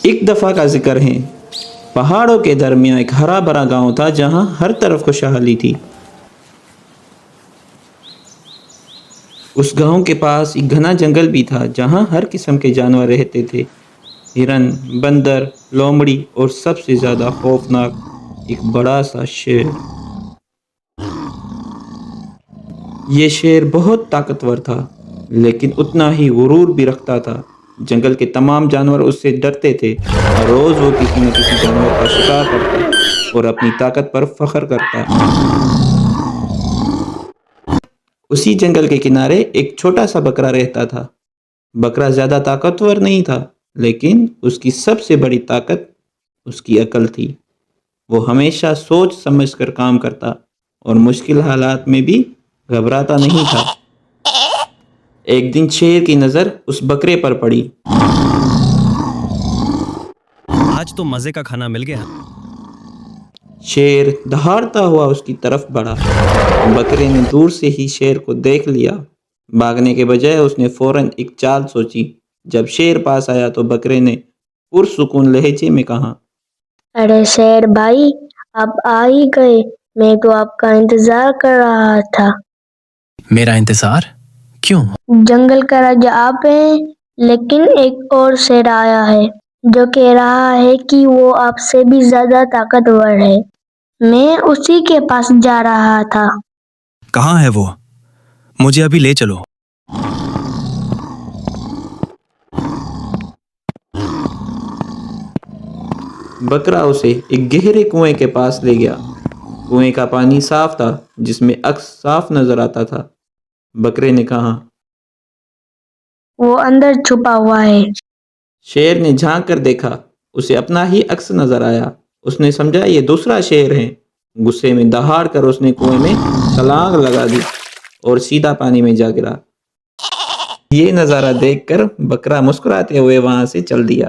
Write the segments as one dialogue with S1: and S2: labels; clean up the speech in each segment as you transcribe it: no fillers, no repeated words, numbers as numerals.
S1: ایک دفعہ کا ذکر ہے، پہاڑوں کے درمیان ایک ہرا بھرا گاؤں تھا جہاں ہر طرف خوشحالی تھی۔ اس گاؤں کے پاس ایک گھنا جنگل بھی تھا جہاں ہر قسم کے جانور رہتے تھے، ہرن، بندر، لومڑی اور سب سے زیادہ خوفناک ایک بڑا سا شیر۔ یہ شیر بہت طاقتور تھا لیکن اتنا ہی غرور بھی رکھتا تھا۔ جنگل کے تمام جانور اس سے ڈرتے تھے۔ ہر روز وہ کسی نہ کسی جانور کا شکار کرتا اور اپنی طاقت پر فخر کرتا۔ اسی جنگل کے کنارے ایک چھوٹا سا بکرا رہتا تھا۔ بکرا زیادہ طاقتور نہیں تھا لیکن اس کی سب سے بڑی طاقت اس کی عقل تھی۔ وہ ہمیشہ سوچ سمجھ کر کام کرتا اور مشکل حالات میں بھی گھبراتا نہیں تھا۔ ایک دن شیر کی نظر اس بکرے پر پڑی۔
S2: آج تو مزے کا کھانا مل گیا۔
S1: شیر دہاڑتا ہوا اس کی طرف بڑھا۔ بکرے نے دور سے ہی شیر کو دیکھ لیا۔ بھاگنے کے بجائے اس نے فوراً ایک چال سوچی۔ جب شیر پاس آیا تو بکرے نے پرسکون لہجے میں کہا،
S3: ارے شیر بھائی، آپ آ ہی گئے، میں تو آپ کا انتظار کر رہا تھا۔
S2: میرا انتظار؟ کیوں؟
S3: جنگل کا راجا آپ ہیں، لیکن ایک اور شیر آیا ہے جو کہہ رہا ہے کہ وہ آپ سے بھی زیادہ طاقتور ہے۔ میں اسی کے پاس جا رہا تھا۔
S2: کہاں ہے وہ؟ مجھے ابھی لے چلو۔
S1: بکرا اسے ایک گہرے کنویں کے پاس لے گیا۔ کنویں کا پانی صاف تھا جس میں عکس صاف نظر آتا تھا۔ بکرے نے کہا،
S3: وہ اندر چھپا ہوا ہے۔
S1: شیر نے جھانک کر دیکھا، اسے اپنا ہی عکس نظر آیا۔ اس نے سمجھا یہ دوسرا شیر ہے۔ غصے میں دہاڑ کر اس نے کنویں میں چھلانگ لگا دی اور سیدھا پانی میں جا گرا۔ یہ نظارہ دیکھ کر بکرا مسکراتے ہوئے وہاں سے چل دیا۔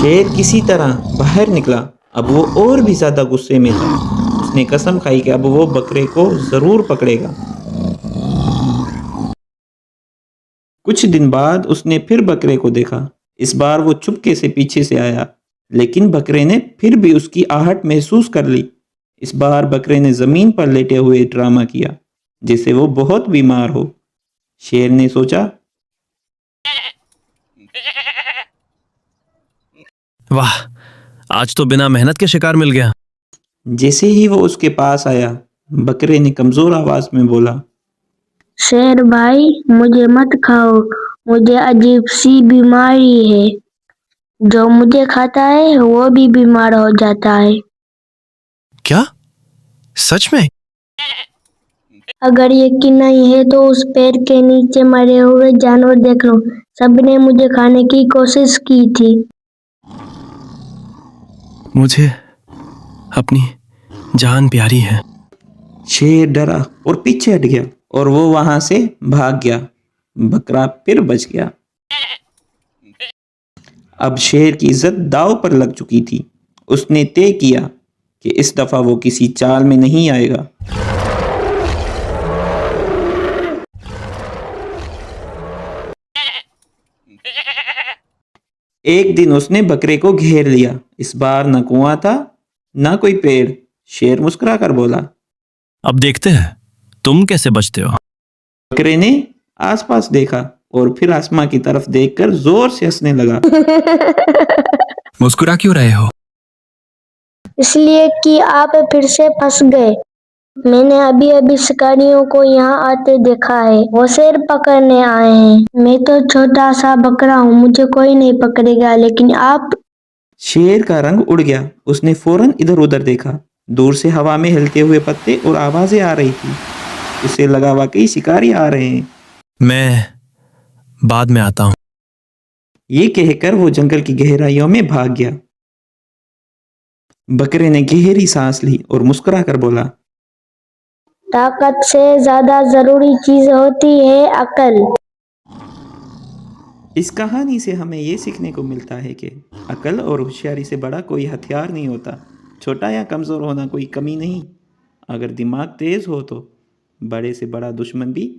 S1: شیر کسی طرح باہر نکلا۔ اب وہ اور بھی زیادہ غصے میں تھا۔ اس نے قسم کھائی کہ اب وہ بکرے کو ضرور پکڑے گا۔ کچھ دن بعد اس نے پھر بکرے کو دیکھا۔ اس بار وہ چپکے سے پیچھے سے آیا، لیکن بکرے نے پھر بھی اس کی آہٹ محسوس کر لی۔ اس بار بکرے نے زمین پر لیٹے ہوئے ڈرامہ کیا جیسے وہ بہت بیمار ہو۔ شیر نے سوچا،
S2: واہ، آج تو بنا محنت کے شکار مل گیا۔
S1: جیسے ہی وہ اس کے پاس آیا، بکرے نے کمزور آواز میں بولا،
S3: شیر بھائی، مجھے مت کھاؤ، مجھے عجیب سی بیماری ہے۔ جو مجھے کھاتا ہے وہ بھی بیمار ہو جاتا ہے۔
S2: کیا؟ سچ میں؟
S3: اگر یقین نہیں ہے تو اس پیڑ کے نیچے مرے ہوئے جانور دیکھ لو، سب نے مجھے کھانے کی کوشش کی تھی۔
S2: مجھے اپنی جان پیاری ہے۔
S1: شیر ڈرا اور پیچھے ہٹ گیا اور وہ وہاں سے بھاگ گیا۔ بکرا پھر بچ گیا۔ اب شیر کی عزت داؤ پر لگ چکی تھی۔ اس نے طے کیا کہ اس دفعہ وہ کسی چال میں نہیں آئے گا۔ ایک دن اس نے بکرے کو گھیر لیا۔ اس بار نہ کنواں تھا نہ کوئی پیڑ۔ شیر مسکرا کر بولا،
S2: اب دیکھتے ہیں تم کیسے بچتے ہو۔
S1: بکرے نے آس پاس دیکھا اور پھر آسمان کی طرف دیکھ کر زور سے ہنسنے لگا۔
S2: مسکرا کیوں رہے ہو؟
S3: اس لیے کہ آپ پھر سے پھنس گئے۔ میں نے ابھی شکاریوں کو یہاں آتے دیکھا ہے، وہ شیر پکڑنے آئے ہیں۔ میں تو چھوٹا سا بکرا ہوں، مجھے کوئی نہیں پکڑے گا، لیکن آپ۔
S1: شیر کا رنگ اڑ گیا۔ اس نے فوراً ادھر ادھر دیکھا۔ دور سے ہوا میں ہلتے ہوئے پتے اور آوازیں آ رہی تھی۔ اسے لگا واقعی شکاری آ رہے ہیں۔
S2: میں بعد میں آتا ہوں۔
S1: یہ کہہ کر وہ جنگل کی گہرائیوں میں بھاگ گیا۔ بکرے نے گہری سانس لی اور مسکرا کر بولا،
S3: طاقت سے زیادہ ضروری چیز ہوتی ہے عقل۔
S1: اس کہانی سے ہمیں یہ سیکھنے کو ملتا ہے کہ عقل اور ہوشیاری سے بڑا کوئی ہتھیار نہیں ہوتا۔ چھوٹا یا کمزور ہونا کوئی کمی نہیں، اگر دماغ تیز ہو تو بڑے سے بڑا دشمن بھی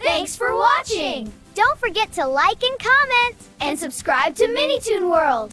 S4: Thanks for watching! Don't forget to like and comment and subscribe to Minitoon World!